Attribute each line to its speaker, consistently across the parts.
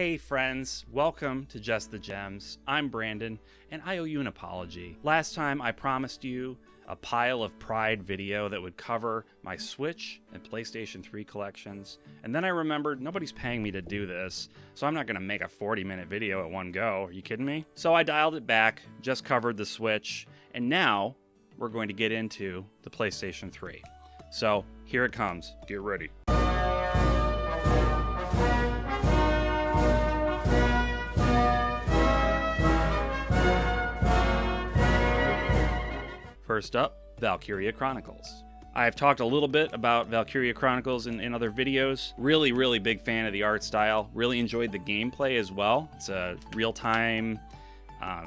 Speaker 1: Hey friends, welcome to Just the Gems. I'm Brandon, and I owe you an apology. Last time I promised you a pile of pride video that would cover my Switch and PlayStation 3 collections, and then I remembered nobody's paying me to do this, so I'm not going to make a 40-minute video at one go. Are you kidding me? So I dialed it back, just covered the Switch, and now we're going to get into the PlayStation 3. So here it comes. Get ready. First up, Valkyria Chronicles. I've talked a little bit about Valkyria Chronicles in other videos. Really big fan of the art style. Really enjoyed the gameplay as well. It's a real-time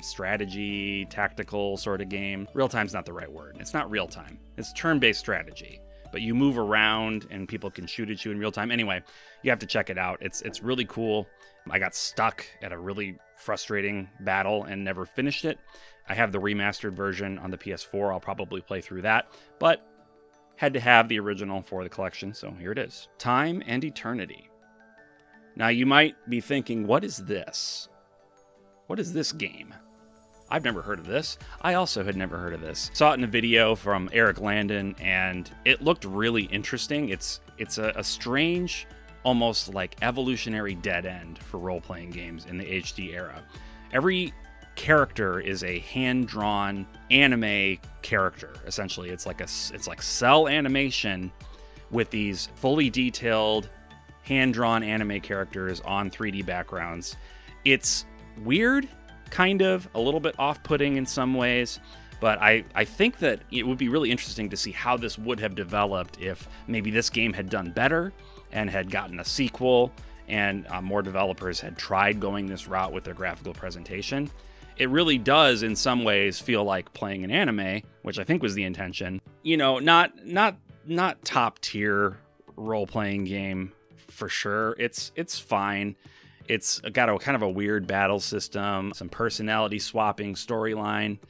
Speaker 1: strategy, tactical sort of game. Real-time's not the right word. It's not real-time. It's turn-based strategy. But you move around and people can shoot at you in real time. Anyway, you have to check it out. It's really cool. I got stuck at a really frustrating battle and never finished it. I have the remastered version on the PS4. I'll probably play through that, but had to have the original for the collection, so here it is. Time and Eternity. Now you might be thinking, what is this? What is this game? I've never heard of this. I also had never heard of this. Saw it in a video from Eric Landon, and it looked really interesting. It's a strange, almost like evolutionary dead end for role-playing games in the HD era. Every character is a hand-drawn anime character. Essentially, it's like cell animation with these fully detailed hand-drawn anime characters on 3D backgrounds. It's weird, kind of a little bit off-putting in some ways, but I think that it would be really interesting to see how this would have developed if maybe this game had done better and had gotten a sequel and more developers had tried going this route with their graphical presentation. It really does in some ways feel like playing an anime, which I think was the intention. You know, not top tier role-playing game for sure. It's fine. It's got a kind of a weird battle system, some personality swapping storyline,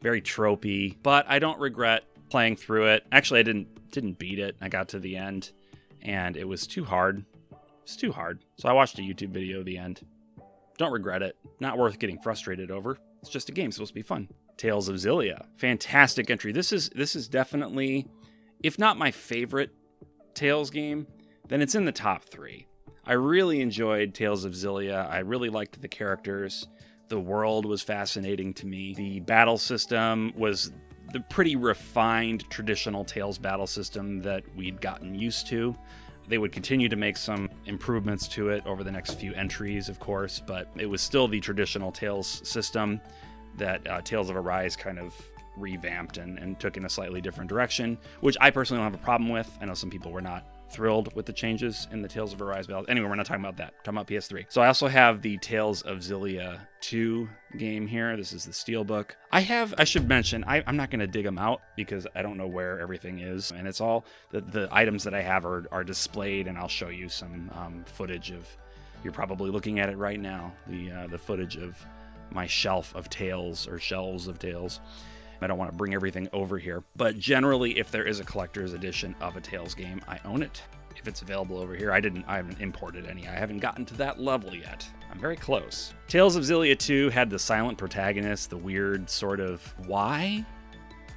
Speaker 1: very tropey, but I don't regret playing through it. Actually, I didn't beat it. I got to the end and it was too hard. It's too hard. So I watched a YouTube video at the end. Don't regret it. Not worth getting frustrated over. It's just a game. It's supposed to be fun. Tales of Xillia. Fantastic entry. This is definitely, if not my favorite Tales game, then it's in the top 3. I really enjoyed Tales of Xillia. I really liked the characters. The world was fascinating to me. The battle system was the pretty refined traditional Tales battle system that we'd gotten used to. They would continue to make some improvements to it over the next few entries, of course, but it was still the traditional Tales system that Tales of Arise kind of revamped and took in a slightly different direction, which I personally don't have a problem with. I know some people were not thrilled with the changes in the Tales of Arise battle. Anyway, we're not talking about that. We're talking about PS3. So I also have the Tales of Xillia 2 game here. This is the Steelbook. I should mention, I'm not going to dig them out because I don't know where everything is. And it's all, the items that I have are displayed, and I'll show you some footage of, you're probably looking at it right now, the footage of my shelf of Tales, or shelves of Tales. I don't want to bring everything over here, but generally, if there is a collector's edition of a Tales game, I own it. If it's available over here, I haven't imported any. I haven't gotten to that level yet. I'm very close. Tales of Xillia 2 had the silent protagonist, the weird sort of, why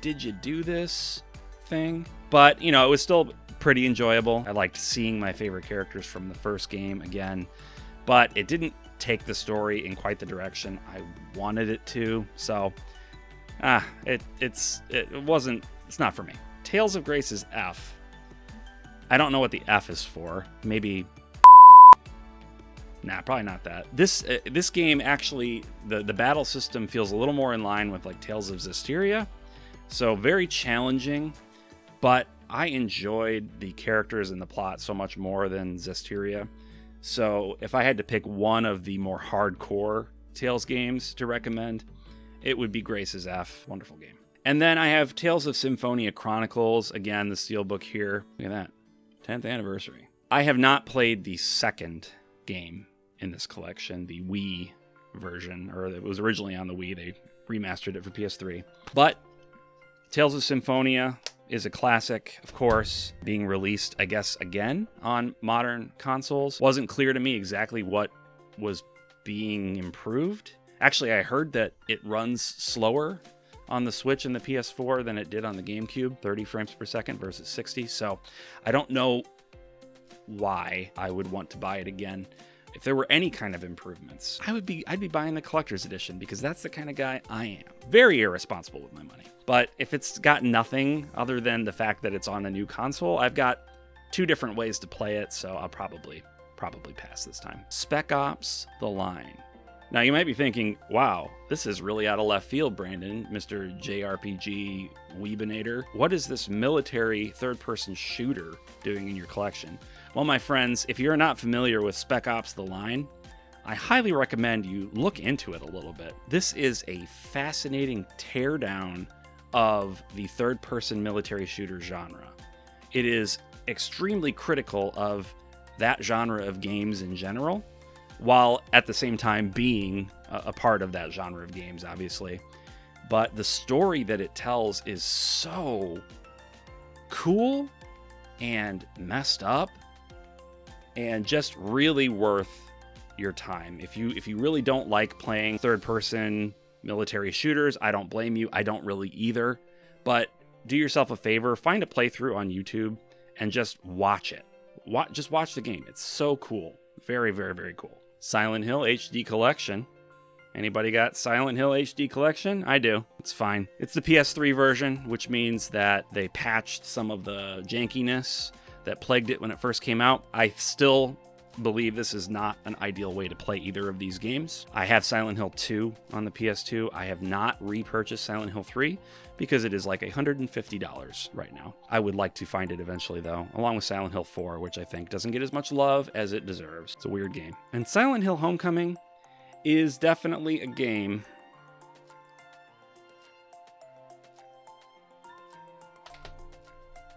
Speaker 1: did you do this thing? But, you know, it was still pretty enjoyable. I liked seeing my favorite characters from the first game again, but it didn't take the story in quite the direction I wanted it to, so it's not for me. Tales of Grace is F. I don't know what the F is for. Maybe, nah, probably not that. This game actually, the battle system feels a little more in line with like Tales of Zestiria, so very challenging, but I enjoyed the characters and the plot so much more than Zestiria. So if I had to pick one of the more hardcore Tales games to recommend, it would be Grace's F. Wonderful game. And then I have Tales of Symphonia Chronicles. Again, the Steelbook here. Look at that. 10th anniversary. I have not played the second game in this collection, the Wii version, or it was originally on the Wii. They remastered it for PS3. But Tales of Symphonia is a classic, of course, being released, I guess, again on modern consoles. Wasn't clear to me exactly what was being improved. Actually, I heard that it runs slower on the Switch and the PS4 than it did on the GameCube, 30 frames per second versus 60. So I don't know why I would want to buy it again. If there were any kind of improvements, I'd be buying the collector's edition, because that's the kind of guy I am. Very irresponsible with my money. But if it's got nothing other than the fact that it's on a new console, I've got 2 different ways to play it, so I'll probably pass this time. Spec Ops: The Line. Now you might be thinking, wow, this is really out of left field, Brandon, Mr. JRPG Weebinator. What is this military third-person shooter doing in your collection? Well, my friends, if you're not familiar with Spec Ops: The Line, I highly recommend you look into it a little bit. This is a fascinating teardown of the third-person military shooter genre. It is extremely critical of that genre of games in general, while at the same time being a part of that genre of games, obviously. But the story that it tells is so cool and messed up and just really worth your time. If you really don't like playing third-person military shooters, I don't blame you. I don't really either. But do yourself a favor, find a playthrough on YouTube and just watch it. Just watch the game. It's so cool. Very, very, very cool. Silent Hill HD Collection. Anybody got Silent Hill HD Collection? I do. It's fine. It's the PS3 version, which means that they patched some of the jankiness that plagued it when it first came out. I still believe this is not an ideal way to play either of these games. I have Silent Hill 2 on the PS2. I have not repurchased Silent Hill 3 because it is like $150 right now. I would like to find it eventually, though, along with Silent Hill 4, which I think doesn't get as much love as it deserves. It's a weird game. And Silent Hill Homecoming is definitely a game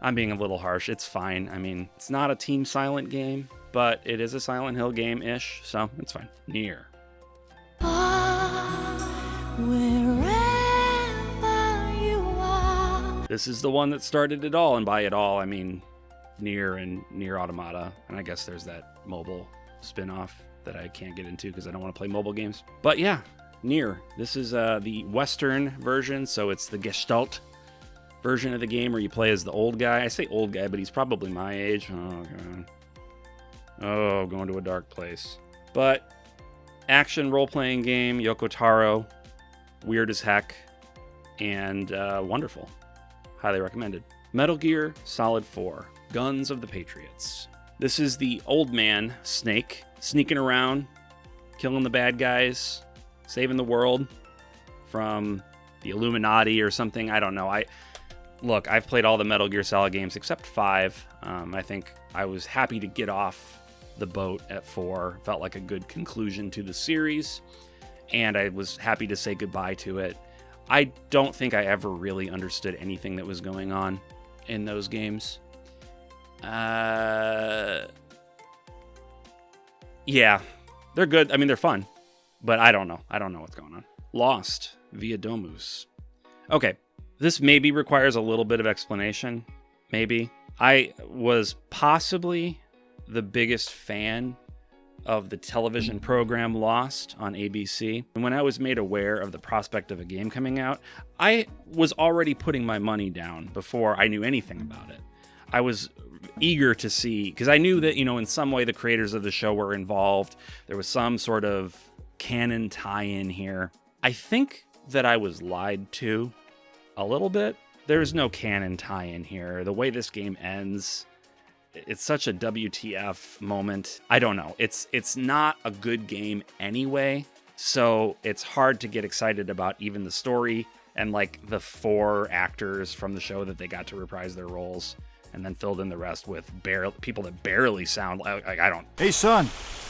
Speaker 1: I'm being a little harsh. It's fine. I mean, it's not a Team Silent game, but it is a Silent Hill game-ish, so it's fine. Nier. This is the one that started it all, and by it all, I mean Nier and Nier Automata, and I guess there's that mobile spin-off that I can't get into because I don't want to play mobile games. But yeah, Nier. This is the Western version, so it's the Gestalt version of the game where you play as the old guy. I say old guy, but he's probably my age. Oh, God. Oh, going to a dark place. But action role-playing game, Yoko Taro, weird as heck, and wonderful. Highly recommended. Metal Gear Solid 4, Guns of the Patriots. This is the old man, Snake, sneaking around, killing the bad guys, saving the world from the Illuminati or something. I don't know. Look, I've played all the Metal Gear Solid games except 5. I think I was happy to get off the boat at 4. Felt like a good conclusion to the series, and I was happy to say goodbye to it. I don't think I ever really understood anything that was going on in those games. Yeah, they're good. I mean, they're fun, but I don't know. I don't know what's going on. Lost via Domus. Okay. This maybe requires a little bit of explanation. Maybe. I was possibly the biggest fan of the television program Lost on ABC. And when I was made aware of the prospect of a game coming out, I was already putting my money down before I knew anything about it. I was eager to see, because I knew that, in some way the creators of the show were involved. There was some sort of canon tie-in here. I think that I was lied to a little bit. There's no canon tie-in here. The way this game ends, it's such a WTF moment. I don't know. It's not a good game anyway, so it's hard to get excited about even the story and like the 4 actors from the show that they got to reprise their roles and then filled in the rest with people that barely sound like I don't.
Speaker 2: Hey son,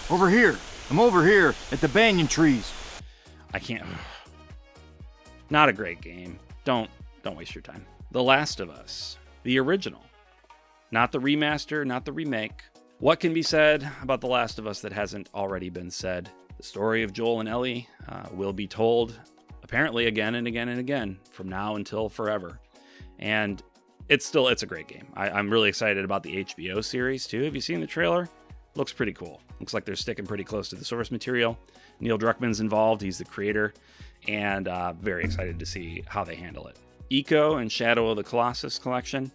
Speaker 2: over here. I'm over here at the banyan trees.
Speaker 1: I can't. Not a great game. Don't waste your time. The Last of Us, the original. Not the remaster, not the remake. What can be said about The Last of Us that hasn't already been said? The story of Joel and Ellie will be told apparently again and again and again from now until forever. And it's a great game. I'm really excited about the HBO series too. Have you seen the trailer? Looks pretty cool. Looks like they're sticking pretty close to the source material. Neil Druckmann's involved. He's the creator. And very excited to see how they handle it. Eco and Shadow of the Colossus collection.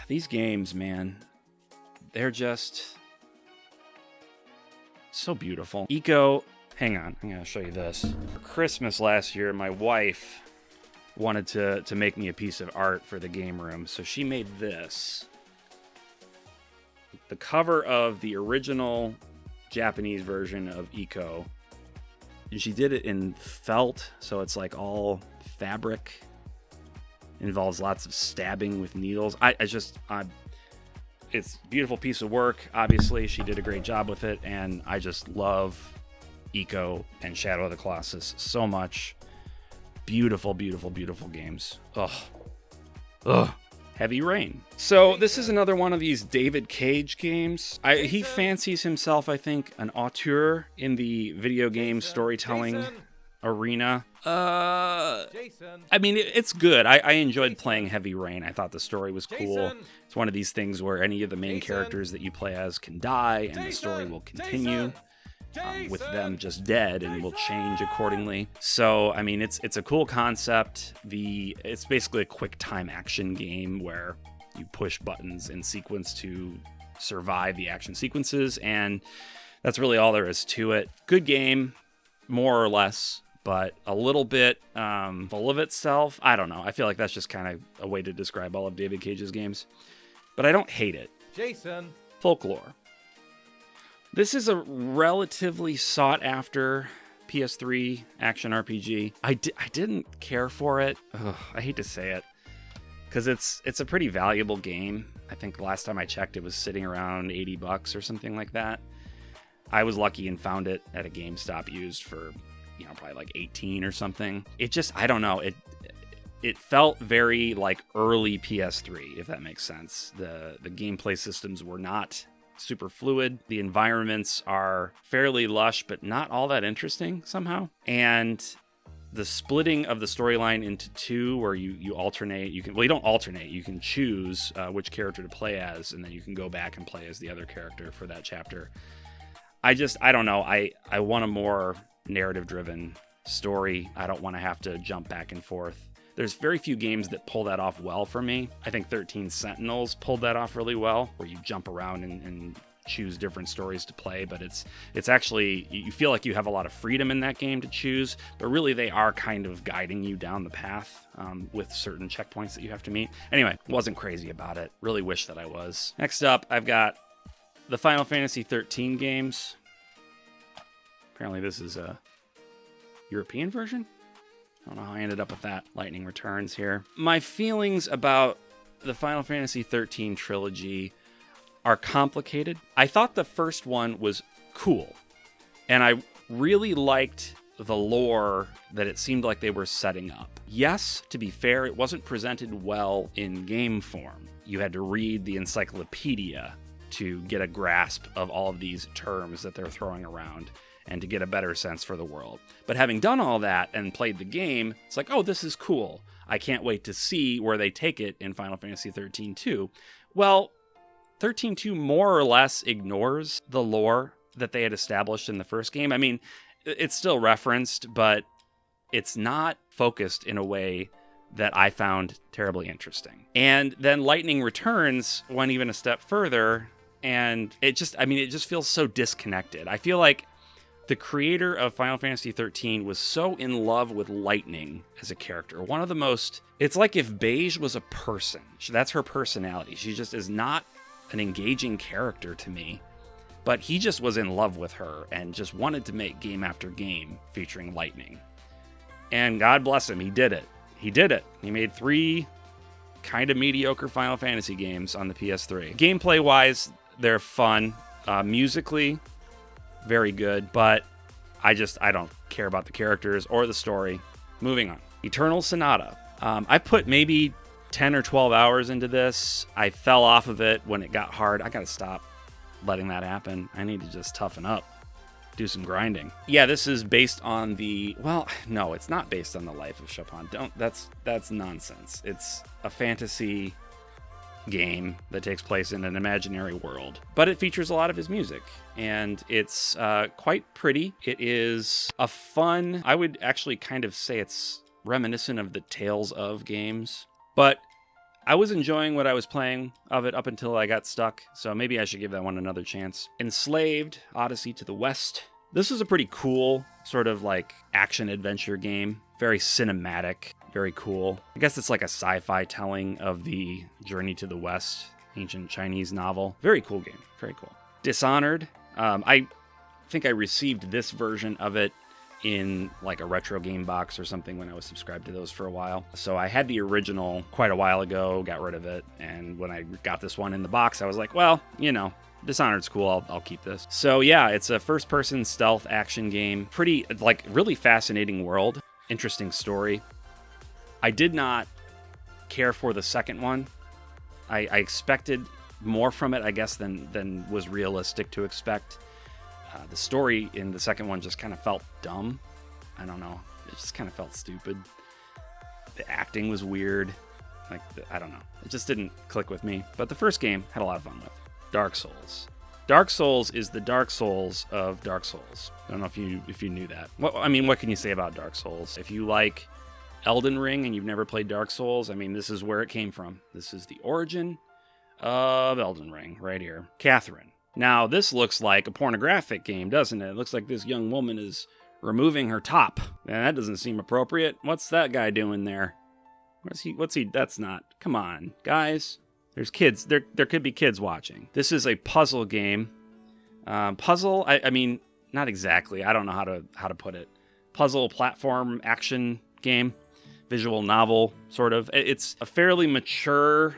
Speaker 1: These games, man, they're just so beautiful. Eco, hang on, I'm going to show you this. For Christmas last year, my wife wanted to make me a piece of art for the game room, so she made this. The cover of the original Japanese version of Eco. She did it in felt, so it's like all fabric. Involves lots of stabbing with needles. It's a beautiful piece of work. Obviously, she did a great job with it, and I just love Eco and Shadow of the Colossus so much. Beautiful, beautiful, beautiful games. Ugh. Heavy Rain. So this is another one of these David Cage games. He fancies himself, I think, an auteur in the video game storytelling arena. I mean, it's good. I enjoyed playing Heavy Rain. I thought the story was cool. It's one of these things where any of the main characters that you play as can die, and the story will continue with them just dead and will change accordingly. So, I mean, it's a cool concept. It's basically a quick time action game where you push buttons in sequence to survive the action sequences, and that's really all there is to it. Good game, more or less, but a little bit full of itself. I don't know. I feel like that's just kind of a way to describe all of David Cage's games. But I don't hate it. Folklore. This is a relatively sought-after PS3 action RPG. I didn't care for it. Ugh, I hate to say it, because it's a pretty valuable game. I think the last time I checked, it was sitting around $80 or something like that. I was lucky and found it at a GameStop used for, probably like 18 or something. It just, I don't know. It felt very like early PS3, if that makes sense. The gameplay systems were not super fluid. The environments are fairly lush, but not all that interesting somehow. And the splitting of the storyline into two, where you alternate, you don't alternate, you can choose which character to play as, and then you can go back and play as the other character for that chapter. I don't know. I want a more narrative-driven story. I don't want to have to jump back and forth. There's very few games that pull that off well for me. I think 13 Sentinels pulled that off really well, where you jump around and choose different stories to play, but it's actually, you feel like you have a lot of freedom in that game to choose, but really they are kind of guiding you down the path with certain checkpoints that you have to meet. Anyway, wasn't crazy about it. Really wish that I was. Next up, I've got the Final Fantasy 13 games. Apparently this is a European version? I don't know how I ended up with that. Lightning Returns here. My feelings about the Final Fantasy 13 trilogy are complicated. I thought the first one was cool, and I really liked the lore that it seemed like they were setting up. Yes, to be fair, it wasn't presented well in game form. You had to read the encyclopedia to get a grasp of all of these terms that they're throwing around, and to get a better sense for the world. But having done all that and played the game, it's like, oh, this is cool. I can't wait to see where they take it in Final Fantasy 13-2. Well, 13-2 more or less ignores the lore that they had established in the first game. I mean, it's still referenced, but it's not focused in a way that I found terribly interesting. And then Lightning Returns went even a step further, and it just feels so disconnected. I feel like the creator of Final Fantasy 13 was so in love with Lightning as a character. One of the most... It's like if Beige was a person. That's her personality. She just is not an engaging character to me. But he just was in love with her and just wanted to make game after game featuring Lightning. And God bless him, he did it. He did it. He made 3 kind of mediocre Final Fantasy games on the PS3. Gameplay-wise, they're fun. Musically, very good, but I don't care about the characters or the story. Moving on. Eternal Sonata. I put maybe 10 or 12 hours into this. I fell off of it when it got hard. I gotta stop letting that happen. I need to just toughen up, do some grinding. Yeah, this is based on no, it's not based on the life of Chopin. That's nonsense. It's a fantasy game that takes place in an imaginary world, but it features a lot of his music, and it's quite pretty. It is a fun, I would actually kind of say it's reminiscent of the Tales of games, but I was enjoying what I was playing of it up until I got stuck, so maybe I should give that one another chance. Enslaved, Odyssey to the West. This is a pretty cool sort of like action-adventure game. Very cinematic, very cool. I guess it's like a sci-fi telling of the Journey to the West, ancient Chinese novel. Very cool game, very cool. Dishonored. I think I received this version of it in like a retro game box or something when I was subscribed to those for a while. So I had the original quite a while ago, got rid of it, and when I got this one in the box, I was like, well, you know, Dishonored's cool, I'll keep this. So yeah, it's a first-person stealth action game. Pretty, like, really fascinating world, interesting story. I did not care for the second one. I expected more from it, I guess, than was realistic to expect. The story in the second one just kind of felt dumb. I don't know. It just kind of felt stupid. The acting was weird. I don't know. It just didn't click with me. But the first game had a lot of fun with. Dark Souls. Dark Souls is the Dark Souls of Dark Souls. I don't know if you knew that. What can you say about Dark Souls? If you like Elden Ring and you've never played Dark Souls, this is where it came from. This is the origin of Elden Ring right here. Catherine. Now, this looks like a pornographic game, doesn't it? It looks like this young woman is removing her top. Man, that doesn't seem appropriate. What's that guy doing there? What's he? That's not. Come on, guys. There's kids. There could be kids watching. This is a puzzle game. Puzzle, not exactly. I don't know how to put it. Puzzle platform action game. Visual novel, sort of. It's a fairly mature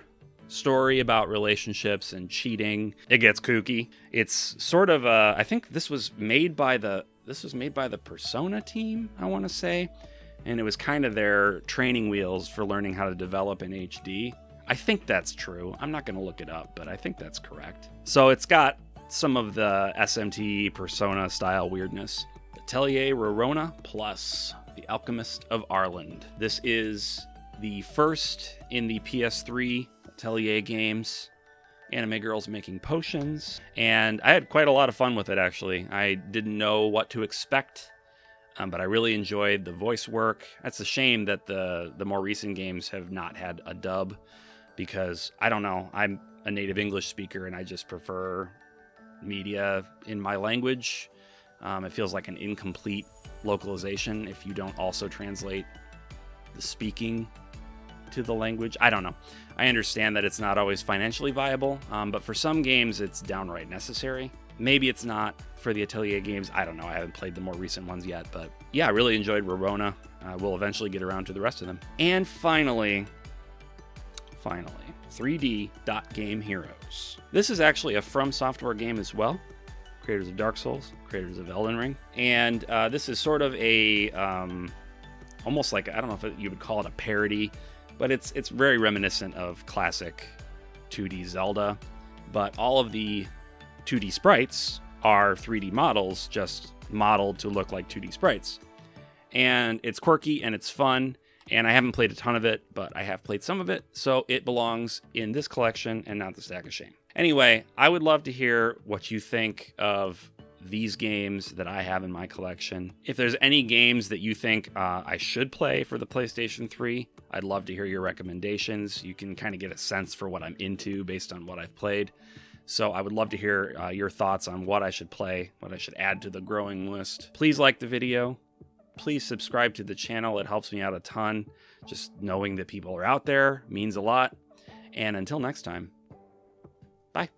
Speaker 1: story about relationships and cheating. It gets kooky. It's sort of I think this was made by the Persona team, I want to say, and it was kind of their training wheels for learning how to develop in HD. I think that's true. I'm not going to look it up, but I think that's correct. So it's got some of the SMT Persona style weirdness. Atelier Rorona plus The Alchemist of Arland. This is the first in the PS3 Atelier games. Anime girls making potions, and I had quite a lot of fun with it, actually. I didn't know what to expect, but I really enjoyed the voice work. That's a shame that the more recent games have not had a dub, because I don't know, I'm a native English speaker and I just prefer media in my language. It feels like an incomplete localization if you don't also translate the speaking to the language. I don't know. I understand that it's not always financially viable, but for some games it's downright necessary. Maybe it's not for the Atelier games. I don't know. I haven't played the more recent ones yet, but yeah, I really enjoyed Rorona. We'll eventually get around to the rest of them. And finally, 3D Game Heroes. This is actually a From Software game as well. Creators of Dark Souls, creators of Elden Ring. And this is sort of a, almost like, I don't know if you would call it a parody, but it's very reminiscent of classic 2D Zelda. But all of the 2D sprites are 3D models, just modeled to look like 2D sprites. And it's quirky and it's fun. And I haven't played a ton of it, but I have played some of it, so it belongs in this collection and not the Stack of Shame. Anyway, I would love to hear what you think of these games that I have in my collection. If there's any games that you think I should play for the PlayStation 3, I'd love to hear your recommendations. You can kind of get a sense for what I'm into based on what I've played. So I would love to hear your thoughts on what I should play, what I should add to the growing list. Please like the video. Please subscribe to the channel. It helps me out a ton. Just knowing that people are out there means a lot. And until next time, bye.